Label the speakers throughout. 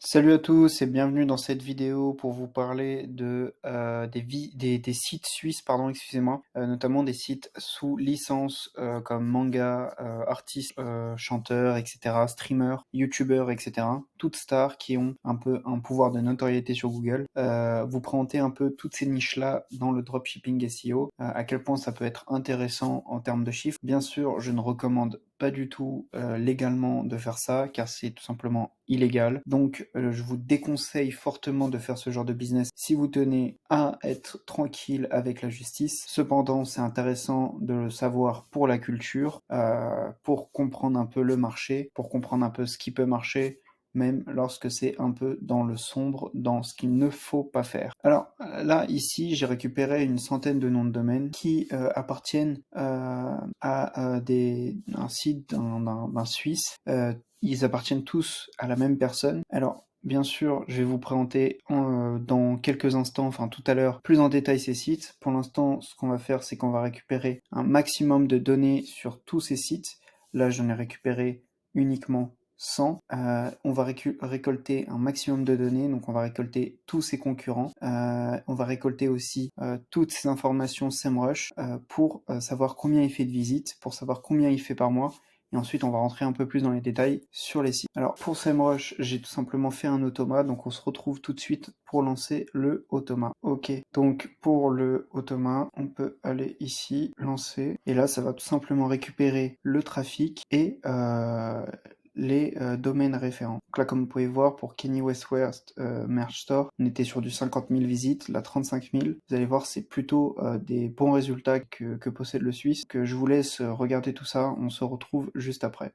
Speaker 1: Salut à tous et bienvenue dans cette vidéo pour vous parler des sites suisses, pardon, excusez-moi, notamment des sites sous licence comme manga, artistes, chanteurs, etc., streamers, youtubeurs, etc. Toutes stars qui ont un peu un pouvoir de notoriété sur Google. Vous présenter un peu toutes ces niches-là dans le dropshipping SEO, à quel point ça peut être intéressant en termes de chiffres. Bien sûr, je ne recommande pas du tout légalement de faire ça car c'est tout simplement illégal. Donc je vous déconseille fortement de faire ce genre de business si vous tenez à être tranquille avec la justice. Cependant, c'est intéressant de le savoir pour la culture, pour comprendre un peu le marché, pour comprendre un peu ce qui peut marcher, même lorsque c'est un peu dans le sombre, dans ce qu'il ne faut pas faire. Alors là, ici, j'ai récupéré une centaine de noms de domaine qui appartiennent à un site d'un Suisse. Ils appartiennent tous à la même personne. Alors, bien sûr, je vais vous présenter dans quelques instants, enfin tout à l'heure, plus en détail ces sites. Pour l'instant, ce qu'on va faire, c'est qu'on va récupérer un maximum de données sur tous ces sites. Là, j'en ai récupéré uniquement 100. On va récolter un maximum de données, donc on va récolter tous ces concurrents. On va récolter aussi toutes ces informations SEMrush pour savoir combien il fait de visites, pour savoir combien il fait par mois. Et ensuite, on va rentrer un peu plus dans les détails sur les sites. Alors, pour SEMrush, j'ai tout simplement fait un automa, donc on se retrouve tout de suite pour lancer le automa. Ok, donc pour le automa, on peut aller ici, lancer, et là, ça va tout simplement récupérer le trafic et les domaines référents. Donc là, comme vous pouvez voir, pour Kenny West Merch Store, on était sur du 50 000 visites, là 35 000. Vous allez voir, c'est plutôt des bons résultats que possède le Suisse. Que je vous laisse regarder tout ça, on se retrouve juste après.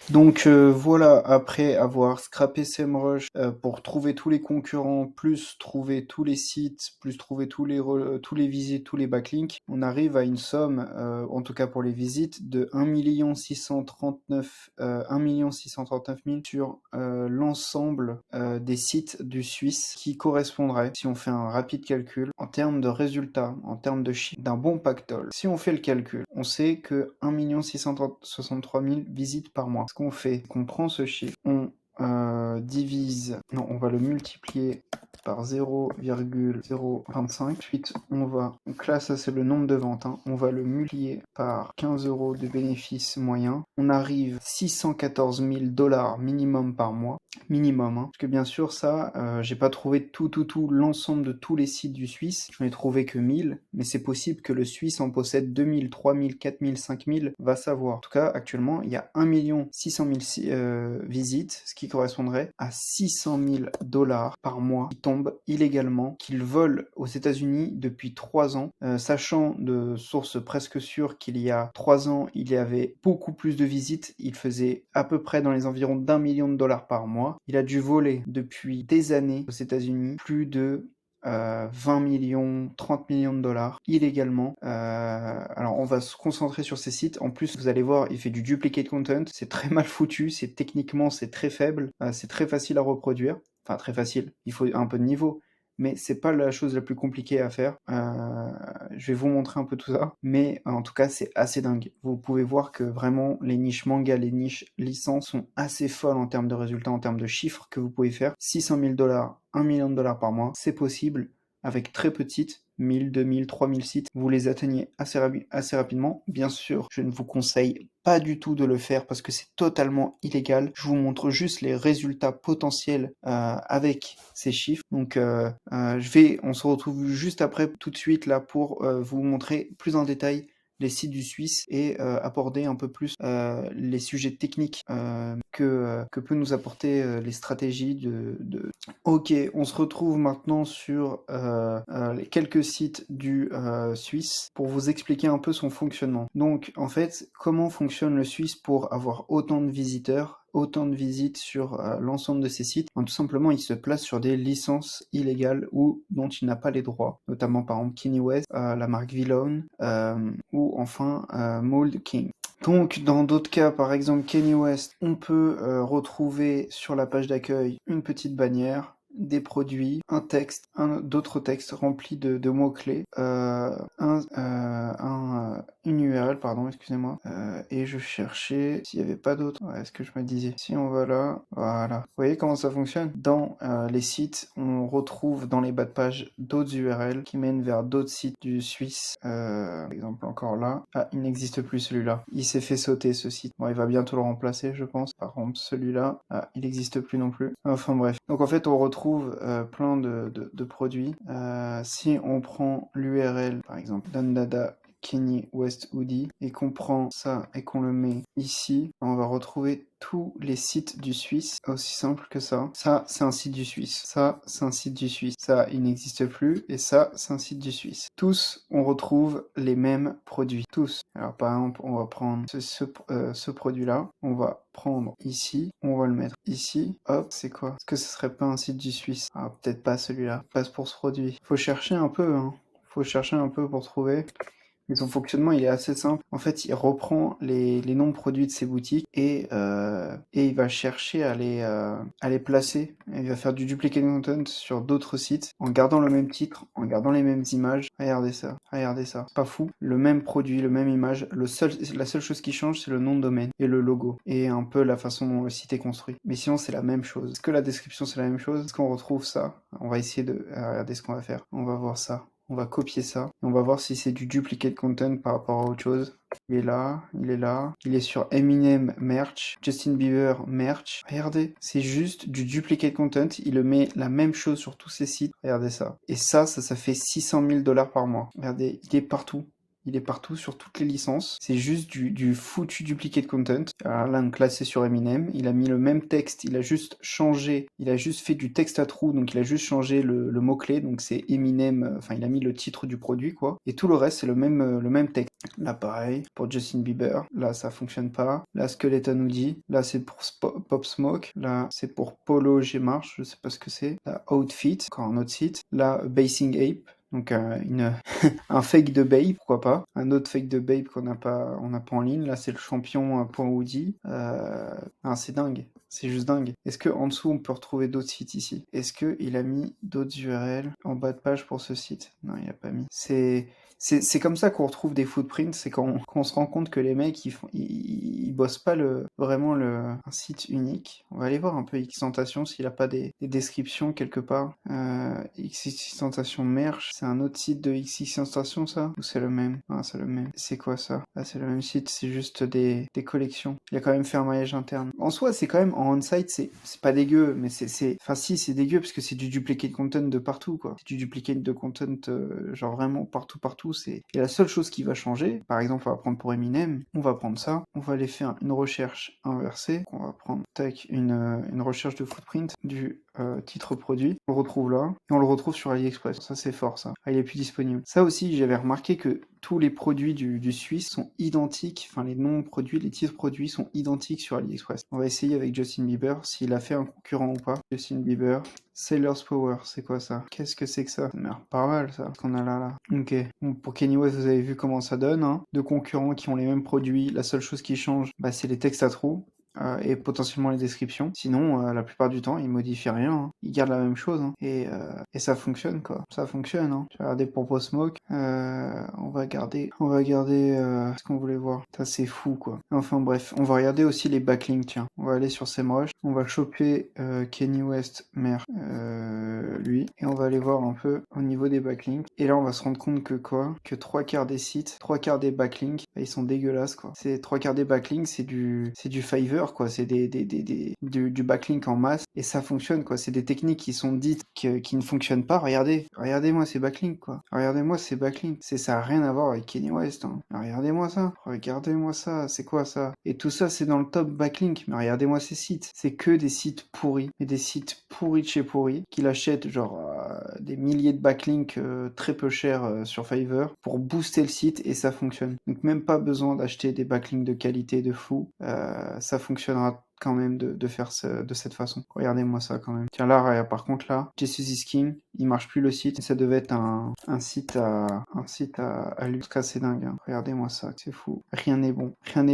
Speaker 1: Donc voilà, après avoir scrappé SEMrush pour trouver tous les concurrents, plus trouver tous les sites, plus trouver tous les visites, tous les backlinks, on arrive à une somme, en tout cas pour les visites, de 1 639 000 sur l'ensemble des sites du Suisse qui correspondrait, si on fait un rapide calcul, en termes de résultats, en termes de chiffre, d'un bon pactole. Si on fait le calcul, on sait que 1 663 000 visites par mois. Ce qu'on fait, qu'on prend ce chiffre, on divise, non, on va le multiplier par 0,025. Ensuite, donc là, ça c'est le nombre de ventes, hein. On va le multiplier par 15 € de bénéfice moyen. On arrive à 614 000 $ minimum par mois. Minimum, hein. Parce que bien sûr, ça, j'ai pas trouvé tout l'ensemble de tous les sites du Suisse. Je n'ai trouvé que 1000, mais c'est possible que le Suisse en possède 2000, 3000, 4000, 5000, va savoir. En tout cas, actuellement, il y a 1 600 000 visites, ce qui correspondrait à 600 000 $ par mois qui tombent illégalement, qu'ils volent aux États-Unis depuis 3 ans, sachant de sources presque sûres qu'il y a 3 ans, il y avait beaucoup plus de visites. Il faisait à peu près dans les environs d'1 million de $ par mois. Il a dû voler depuis des années aux États-Unis plus de 20 millions, 30 millions de $ illégalement. Alors on va se concentrer sur ces sites. En plus, vous allez voir, il fait du duplicate content. C'est très mal foutu. Techniquement, c'est très faible. C'est très facile à reproduire. Enfin, très facile. Il faut un peu de niveau. Mais c'est pas la chose la plus compliquée à faire. Je vais vous montrer un peu tout ça. Mais en tout cas, c'est assez dingue. Vous pouvez voir que vraiment, les niches manga, les niches licences sont assez folles en termes de résultats, en termes de chiffres que vous pouvez faire. 600 000 $, 1 million de $ par mois, c'est possible avec très petites, 1000, 2000, 3000 sites, vous les atteignez assez rapidement. Bien sûr, je ne vous conseille pas du tout de le faire parce que c'est totalement illégal. Je vous montre juste les résultats potentiels avec ces chiffres. Donc, on se retrouve juste après, tout de suite là, pour vous montrer plus en détail les sites du Suisse et aborder un peu plus les sujets techniques que peut nous apporter les stratégies Ok, on se retrouve maintenant sur les quelques sites du Suisse pour vous expliquer un peu son fonctionnement. Donc, en fait, comment fonctionne le Suisse pour avoir autant de visiteurs, autant de visites sur l'ensemble de ces sites? Tout simplement, il se place sur des licences illégales ou dont il n'a pas les droits, notamment par exemple Kanye West, la marque Vlone ou enfin Mold King. Donc, dans d'autres cas, par exemple Kanye West, on peut retrouver sur la page d'accueil une petite bannière, des produits, un texte, d'autres textes remplis de mots-clés, une URL, pardon, excusez-moi, et je cherchais s'il n'y avait pas d'autres. Ouais, ce que je me disais. Si on va là, voilà. Vous voyez comment ça fonctionne? Dans les sites, on retrouve dans les bas de page d'autres URL qui mènent vers d'autres sites du Suisse. Par exemple, encore là. Ah, il n'existe plus celui-là. Il s'est fait sauter ce site. Bon, il va bientôt le remplacer, je pense. Par contre, celui-là, il n'existe plus non plus. Enfin bref. Donc en fait, on retrouve plein de produits. Si on prend l'URL, par exemple, Dandada Kanye West Hoodie, et qu'on prend ça et qu'on le met ici, on va retrouver tous les sites du Suisse, aussi simple que ça. Ça, c'est un site du Suisse. Ça, c'est un site du Suisse. Ça, il n'existe plus. Et ça, c'est un site du Suisse. Tous, on retrouve les mêmes produits. Tous. Alors, par exemple, on va prendre ce produit-là. On va prendre ici. On va le mettre ici. Hop, c'est quoi? Est-ce que ce serait pas un site du Suisse? Ah, peut-être pas celui-là. Passe pour ce produit. Faut chercher un peu, hein. Faut chercher un peu pour trouver. Mais son fonctionnement, il est assez simple. En fait, il reprend les noms de produits de ses boutiques et il va chercher à les placer. Il va faire du duplicate content sur d'autres sites en gardant le même titre, en gardant les mêmes images. Regardez ça, regardez ça. C'est pas fou. Le même produit, le même image. La seule chose qui change, c'est le nom de domaine et le logo et un peu la façon dont le site est construit. Mais sinon, c'est la même chose. Est-ce que la description, c'est la même chose? Est-ce qu'on retrouve ça? On va essayer de regarder ce qu'on va faire. On va voir ça. On va copier ça. Et on va voir si c'est du duplicate content par rapport à autre chose. Il est là, il est là. Il est sur Eminem merch, Justin Bieber merch. Regardez, c'est juste du duplicate content. Il le met la même chose sur tous ses sites. Regardez ça. Et ça fait 600 000 $ par mois. Regardez, il est partout. Il est partout sur toutes les licences. C'est juste du foutu duplicate content. Alors là, donc là, c'est sur Eminem. Il a mis le même texte. Il a juste changé. Il a juste fait du texte à trous. Donc, il a juste changé le mot-clé. Donc, c'est Eminem. Enfin, il a mis le titre du produit, quoi. Et tout le reste, c'est le même texte. Là, pareil. Pour Justin Bieber. Là, ça fonctionne pas. Là, Skeleton Hoodie. Là, c'est pour Pop Smoke. Là, c'est pour Polo G March. Je sais pas ce que c'est. Là, Outfit. Encore un autre site. Là, Basing Ape. Donc un fake de Babe, pourquoi pas. Un autre fake de Babe on n'a pas en ligne. Là, c'est le champion.woody. C'est dingue. C'est juste dingue. Est-ce que en dessous, on peut retrouver d'autres sites ici? Est-ce qu'il a mis d'autres URL en bas de page pour ce site? Non, il a pas mis. C'est comme ça qu'on retrouve des footprints, c'est quand on se rend compte que les mecs, ils bosse pas vraiment un site unique. On va aller voir un peu Xtentation s'il a pas des descriptions quelque part. Xtentation Merch, c'est un autre site de Xtentation ça? Ou c'est le même? Ah, c'est le même. C'est quoi ça? Ah, c'est le même site, c'est juste des collections. Il a quand même fait un maillage interne. En soi, c'est quand même, en on-site, c'est pas dégueu, mais enfin si, c'est dégueu parce que c'est du duplicate content de partout, quoi. C'est du duplicate de content, genre vraiment partout, et la seule chose qui va changer, par exemple, on va prendre pour Eminem, on va prendre ça, on va aller faire une recherche inversée, on va prendre, tac, une recherche de footprint du titre produit, on le retrouve là, et on le retrouve sur AliExpress. Ça, c'est fort, ça. Ah, il est plus disponible. Ça aussi, j'avais remarqué que tous les produits du Suisse sont identiques, enfin les noms produits, les titres produits sont identiques sur AliExpress. On va essayer avec Justin Bieber, s'il a fait un concurrent ou pas. Justin Bieber, Sailor's Power, c'est quoi ça? Qu'est-ce que c'est que ça? Ça m'a l'air pas mal ça, ce qu'on a là. Ok. Bon, pour Kanye West, vous avez vu comment ça donne, hein. Deux concurrents qui ont les mêmes produits, la seule chose qui change, bah, c'est les textes à trous. Et potentiellement les descriptions. Sinon, la plupart du temps, ils modifient rien, hein. Ils gardent la même chose, hein. Et ça fonctionne, quoi. Ça fonctionne, hein. Je vais regarder pour Post Smoke. On va garder ce qu'on voulait voir. Ça, c'est fou, quoi. Enfin, bref. On va regarder aussi les backlinks, tiens. On va aller sur SEMrush. On va choper Kanye West, mère, lui. Et on va aller voir un peu au niveau des backlinks. Et là, on va se rendre compte que quoi? Que 3/4 des sites, 3/4 des backlinks, bah, ils sont dégueulasses, quoi. C'est 3/4 des backlinks, c'est du Fiverr, quoi. C'est du backlink en masse. Et ça fonctionne, quoi. C'est des techniques qui sont dites qui ne fonctionnent pas. Regardez-moi ces backlinks, quoi. Regardez-moi ces backlinks. Ça a rien à voir avec Kanye West, hein. Regardez-moi ça. C'est quoi ça? Et tout ça, c'est dans le top backlink. Mais regardez-moi ces sites. C'est que des sites pourris. Mais des sites pourris de chez pourris. Qui l'achètent, genre, des milliers de backlinks très peu chers sur Fiverr pour booster le site et ça fonctionne. Donc même pas besoin d'acheter des backlinks de qualité de fou. Ça fonctionnera quand même de faire de cette façon. Regardez-moi ça quand même. Tiens là, par contre là, Jesus is King, il marche plus le site. Ça devait être un site à lui. En tout cas, c'est dingue, hein. Regardez-moi ça, c'est fou. Rien n'est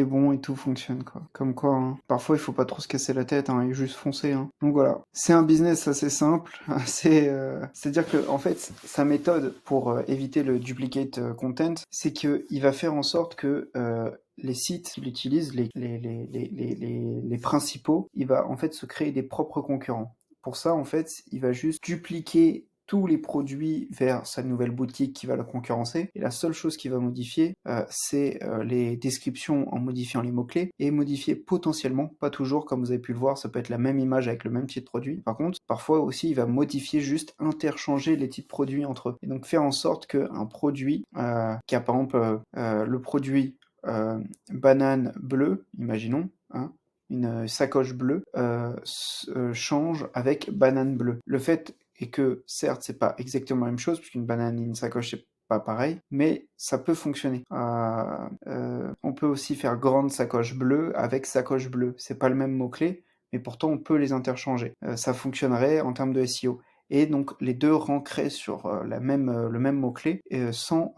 Speaker 1: bon et tout fonctionne, quoi. Comme quoi, hein. Parfois il faut pas trop se casser la tête, hein, et juste foncer, hein. Donc voilà, c'est un business assez simple. C'est-à-dire que en fait, sa méthode pour éviter le duplicate content, c'est que il va faire en sorte que les sites qu'il utilise, les principaux, il va en fait se créer des propres concurrents. Pour ça, en fait, il va juste dupliquer tous les produits vers sa nouvelle boutique qui va la concurrencer. Et la seule chose qu'il va modifier, c'est les descriptions en modifiant les mots-clés et modifier potentiellement, pas toujours, comme vous avez pu le voir, ça peut être la même image avec le même titre produit. Par contre, parfois aussi, il va modifier, juste interchanger les titres produits entre eux. Et donc faire en sorte qu'un produit, qui a par exemple le produit banane bleue, imaginons, hein, une sacoche bleue, change avec banane bleue. Le fait est que, certes, c'est pas exactement la même chose, puisqu'une banane et une sacoche, c'est pas pareil, mais ça peut fonctionner. On peut aussi faire grande sacoche bleue avec sacoche bleue. C'est pas le même mot-clé, mais pourtant on peut les interchanger. Ça fonctionnerait en termes de SEO. Et donc les deux rankeraient sur le même mot-clé sans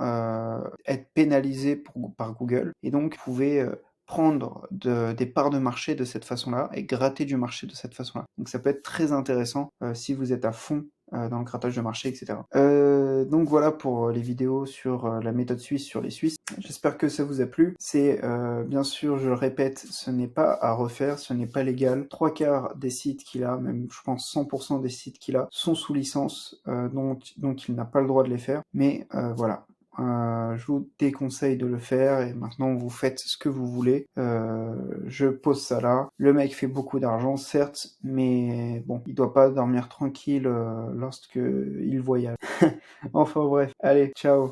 Speaker 1: être pénalisés par Google. Et donc vous pouvez prendre des parts de marché de cette façon-là et gratter du marché de cette façon-là. Donc ça peut être très intéressant si vous êtes à fond dans le grattage de marché, etc. Donc voilà pour les vidéos sur la méthode suisse sur les Suisses. J'espère que ça vous a plu. C'est bien sûr, je le répète, ce n'est pas à refaire, ce n'est pas légal. 3/4 des sites qu'il a, même je pense 100% des sites qu'il a, sont sous licence, donc il n'a pas le droit de les faire. Mais voilà. Je vous déconseille de le faire et maintenant vous faites ce que vous voulez. Je pose ça là. Le mec fait beaucoup d'argent, certes, mais bon, il doit pas dormir tranquille lorsque il voyage. Enfin bref, allez, ciao.